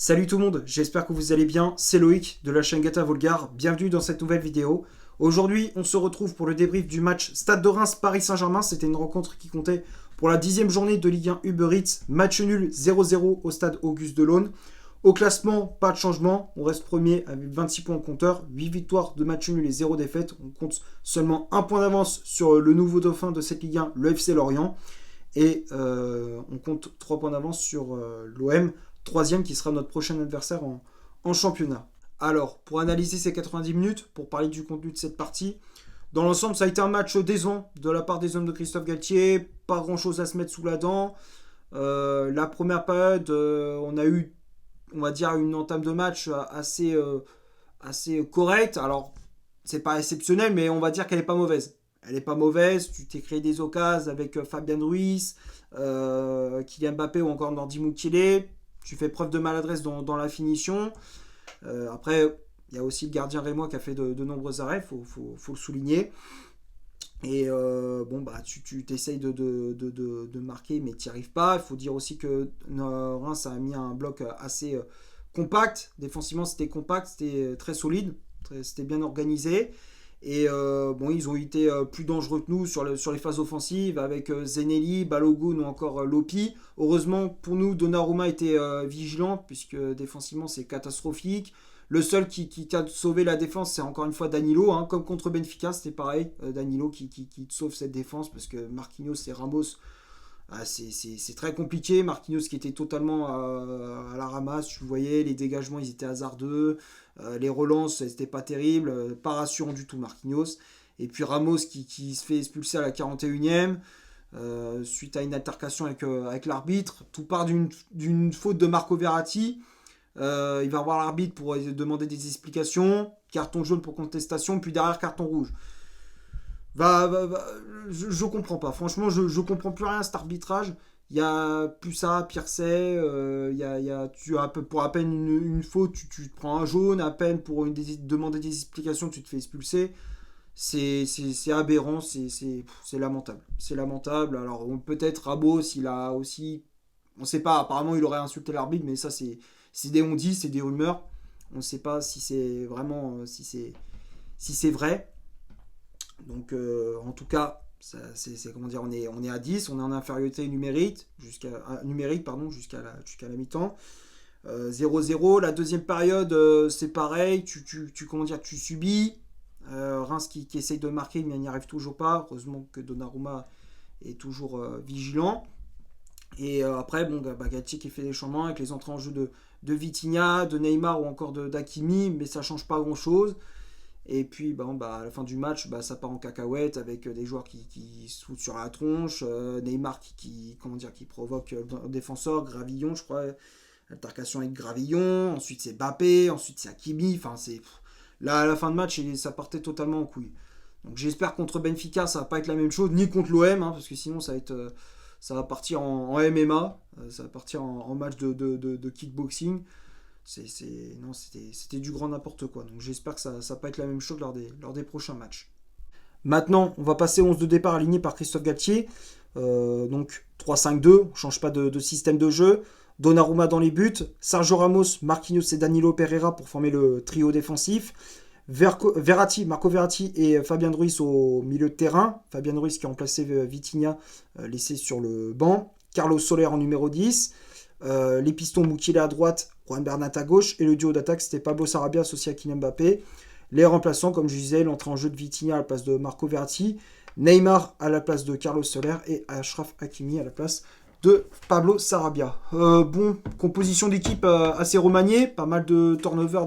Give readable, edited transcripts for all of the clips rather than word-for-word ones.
Salut tout le monde, j'espère que vous allez bien, c'est Loïc de la chaîne Gata Volgar, bienvenue dans cette nouvelle vidéo. Aujourd'hui, on se retrouve pour le débrief du match Stade de Reims-Paris Saint-Germain, c'était une rencontre qui comptait pour la 10e journée de Ligue 1 Uber Eats, match nul 0-0 au stade Auguste Delaune. Au classement, pas de changement, on reste premier avec 26 points en compteur, 8 victoires, 2 matchs nuls et 0 défaites. On compte seulement un point d'avance sur le nouveau dauphin de cette Ligue 1, le FC Lorient. Et on compte 3 points d'avance sur l'OM, troisième qui sera notre prochain adversaire en championnat. Alors, pour analyser ces 90 minutes, pour parler du contenu de cette partie, dans l'ensemble, ça a été un match décevant de la part des hommes de Christophe Galtier, pas grand-chose à se mettre sous la dent. La première période, on a eu, on va dire, une entame de match assez correcte. Alors, c'est pas exceptionnel, mais on va dire qu'elle est pas mauvaise. Elle n'est pas mauvaise, tu t'es créé des occasions avec Fabien Ruiz, Kylian Mbappé ou encore Nordi Mukiele. Tu fais preuve de maladresse dans la finition. Après, il y a aussi le gardien rémois qui a fait de nombreux arrêts, faut le souligner. Et tu t'essayes de marquer, mais tu n'y arrives pas. Il faut dire aussi que Reims a mis un bloc assez compact. Défensivement, c'était compact, c'était très solide, c'était bien organisé. Et ils ont été plus dangereux que nous sur les phases offensives avec Zenelli, Balogun ou encore Lopi. Heureusement pour nous, Donnarumma était vigilant puisque défensivement c'est catastrophique. Le seul qui a sauvé la défense, c'est encore une fois Danilo. Comme contre Benfica, c'était pareil. Danilo qui sauve cette défense parce que Marquinhos et Ramos, c'est très compliqué. Marquinhos qui était totalement à la ramasse, tu voyais, les dégagements ils étaient hasardeux, les relances c'était pas terrible, pas rassurant du tout Marquinhos. Et puis Ramos qui se fait expulser à la 41e suite à une altercation avec l'arbitre. Tout part d'une faute de Marco Verratti. Il va voir l'arbitre pour demander des explications, carton jaune pour contestation, puis derrière carton rouge. Je comprends pas. Franchement, je comprends plus rien à cet arbitrage. Il y a plus ça, pire c'est. Tu as pour à peine une faute, tu te prends un jaune. À peine pour demander des explications, tu te fais expulser. C'est aberrant, c'est lamentable. C'est lamentable. Alors, peut-être Ramos, il a aussi. On sait pas, apparemment, il aurait insulté l'arbitre, mais ça, c'est des on-dit, c'est des rumeurs. On ne sait pas si c'est vraiment. Si c'est vrai. Donc en tout cas, comment dire, on est à 10, on est en infériorité numérique jusqu'à la mi-temps. 0-0, la deuxième période c'est pareil, tu subis. Reims qui essaye de marquer mais n'y arrive toujours pas. Heureusement que Donnarumma est toujours vigilant. Et après, Galtier qui fait des changements avec les entrées en jeu de Vitinha, de Neymar ou encore d'Hakimi, mais ça change pas grand chose. Et puis à la fin du match, ça part en cacahuète avec des joueurs qui se foutent sur la tronche, Neymar qui provoque un défenseur, Gravillon je crois, altercation avec Gravillon, ensuite c'est Mbappé, ensuite c'est Hakimi, là à la fin de match ça partait totalement en couille. Donc j'espère contre Benfica ça va pas être la même chose, ni contre l'OM, parce que sinon ça va partir en MMA, ça va partir en match de kickboxing. C'était du grand n'importe quoi. Donc j'espère que ça va pas être la même chose lors des prochains matchs. Maintenant, on va passer au 11 de départ aligné par Christophe Galtier. Donc 3-5-2, on change pas de système de jeu. Donnarumma dans les buts, Sergio Ramos, Marquinhos et Danilo Pereira pour former le trio défensif. Marco Verratti et Fabien Ruiz au milieu de terrain. Fabien Ruiz qui a remplacé Vitinha, laissé sur le banc. Carlos Soler en numéro 10. Les pistons Mukiele à droite, Juan Bernat à gauche, et le duo d'attaque c'était Pablo Sarabia associé à Kylian Mbappé. Les remplaçants, comme je disais, l'entrée en jeu de Vitinha à la place de Marco Verratti, Neymar à la place de Carlos Soler et Achraf Hakimi à la place de Pablo Sarabia. Composition d'équipe assez remaniée, pas mal de turnover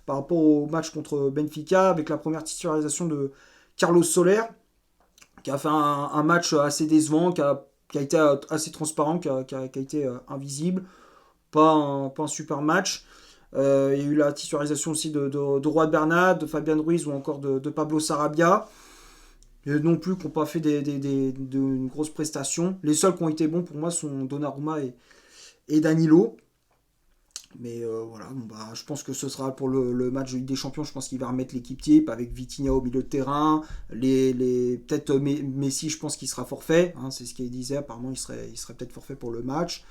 par rapport au match contre Benfica, avec la première titularisation de Carlos Soler, qui a fait un match assez décevant, qui a été assez transparent, qui a été invisible. Pas un super match. Il y a eu la titularisation aussi de Juan Bernat, de Fabien Ruiz ou encore de Pablo Sarabia. Non plus qui n'ont pas fait de grosses prestations. Les seuls qui ont été bons pour moi sont Donnarumma et Danilo. Mais je pense que ce sera pour le match de Ligue des Champions. Je pense qu'il va remettre l'équipe type avec Vitinha au milieu de terrain. Peut-être Messi, je pense qu'il sera forfait. C'est ce qu'il disait. Apparemment, il serait peut-être forfait pour le match.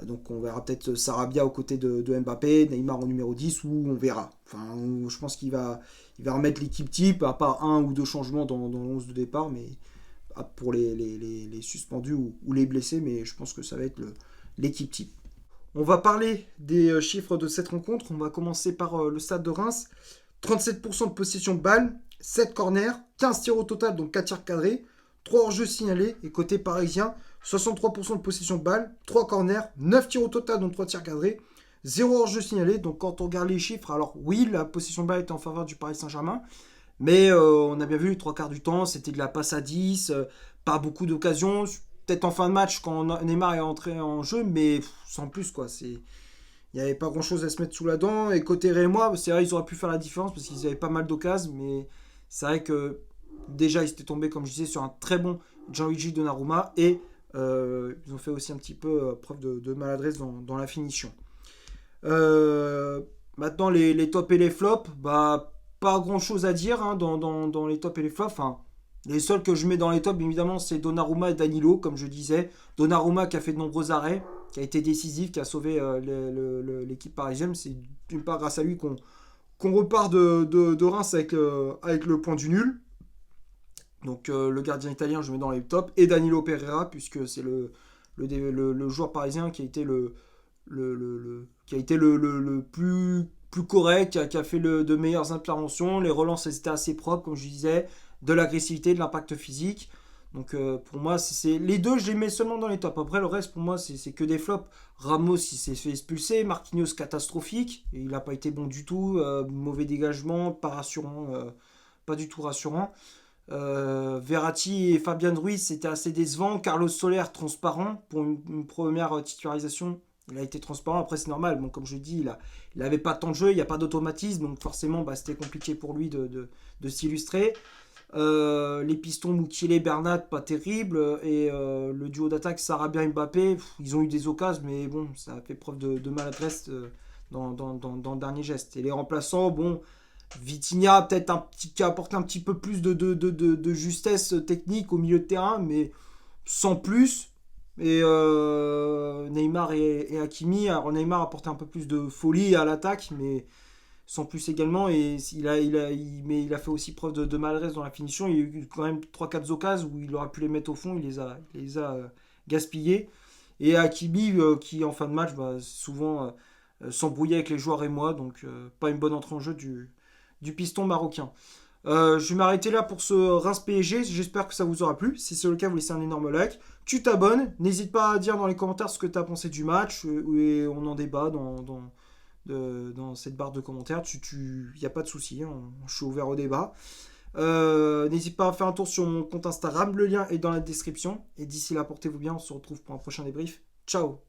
Donc on verra peut-être Sarabia aux côtés de Mbappé, Neymar en numéro 10, ou on verra. Enfin, je pense qu'il va remettre l'équipe type, à part un ou deux changements dans le 11 de départ, mais pour les suspendus ou les blessés, mais je pense que ça va être l'équipe type. On va parler des chiffres de cette rencontre. On va commencer par le stade de Reims. 37% de possession de balle, 7 corners, 15 tirs au total, donc 4 tirs cadrés, 3 hors-jeux signalés. Et côté parisien, 63% de possession de balle, 3 corners, 9 tirs au total, donc 3 tirs cadrés, 0 hors-jeu signalé. Donc quand on regarde les chiffres, alors oui, la possession de balle était en faveur du Paris Saint-Germain, mais on a bien vu les 3 quarts du temps, c'était de la passe à 10, pas beaucoup d'occasions. Peut-être en fin de match quand Neymar est entré en jeu, mais sans plus quoi. Il n'y avait pas grand chose à se mettre sous la dent. Et côté Rémois, c'est vrai, ils auraient pu faire la différence parce qu'ils avaient pas mal d'occasions, mais c'est vrai que déjà ils étaient tombés, comme je disais, sur un très bon Gianluigi Donnarumma et ils ont fait aussi un petit peu preuve de maladresse dans la finition. Maintenant, les tops et les flops, bah, pas grand chose à dire hein, dans les tops et les flops. Enfin, les seuls que je mets dans les tops, évidemment, c'est Donnarumma et Danilo, comme je disais. Donnarumma qui a fait de nombreux arrêts, qui a été décisif, qui a sauvé l'équipe parisienne. C'est d'une part grâce à lui qu'on repart de Reims avec le point du nul. Donc le gardien italien, je mets dans les tops. Et Danilo Pereira, puisque c'est le joueur parisien qui a été qui a été le plus correct, qui a fait de meilleures interventions. Les relances étaient assez propres, comme je disais, de l'agressivité, de l'impact physique. Donc pour moi, les deux, je les mets seulement dans les tops. Après, le reste, pour moi, c'est que des flops. Ramos, il s'est fait expulser. Marquinhos, catastrophique. Il n'a pas été bon du tout. Mauvais dégagement, pas rassurant. Pas du tout rassurant. Verratti et Fabien Ruiz, c'était assez décevant. Carlos Soler, transparent. Pour une première titularisation, il a été transparent. Après, c'est normal. Bon, comme je dis, il n'avait pas tant de jeu, il n'y a pas d'automatisme. Donc forcément, bah, c'était compliqué pour lui de s'illustrer. Les pistons Mukiele Bernat, pas terrible. Et le duo d'attaque Sarabia Mbappé, ils ont eu des occasions, mais bon, ça a fait preuve de maladresse dans le dernier geste. Et les remplaçants, bon, Vitinha peut-être qui a apporté un petit peu plus de justesse technique au milieu de terrain, mais sans plus. Et Neymar et Hakimi, alors Neymar a apporté un peu plus de folie à l'attaque, mais sans plus également. Et mais il a fait aussi preuve de maladresse dans la finition. Il y a eu quand même 3-4 occasions où il aurait pu les mettre au fond, il les a gaspillés. Et Hakimi qui en fin de match va souvent s'embrouiller avec les joueurs rémois, donc pas une bonne entrée en jeu du piston marocain. Je vais m'arrêter là pour ce Reims PSG. J'espère que ça vous aura plu. Si c'est le cas, vous laissez un énorme like. Tu t'abonnes. N'hésite pas à dire dans les commentaires ce que tu as pensé du match. Et on en débat dans cette barre de commentaires. Il n'y a pas de souci. Hein, je suis ouvert au débat. N'hésite pas à faire un tour sur mon compte Instagram. Le lien est dans la description. Et d'ici là, portez-vous bien. On se retrouve pour un prochain débrief. Ciao!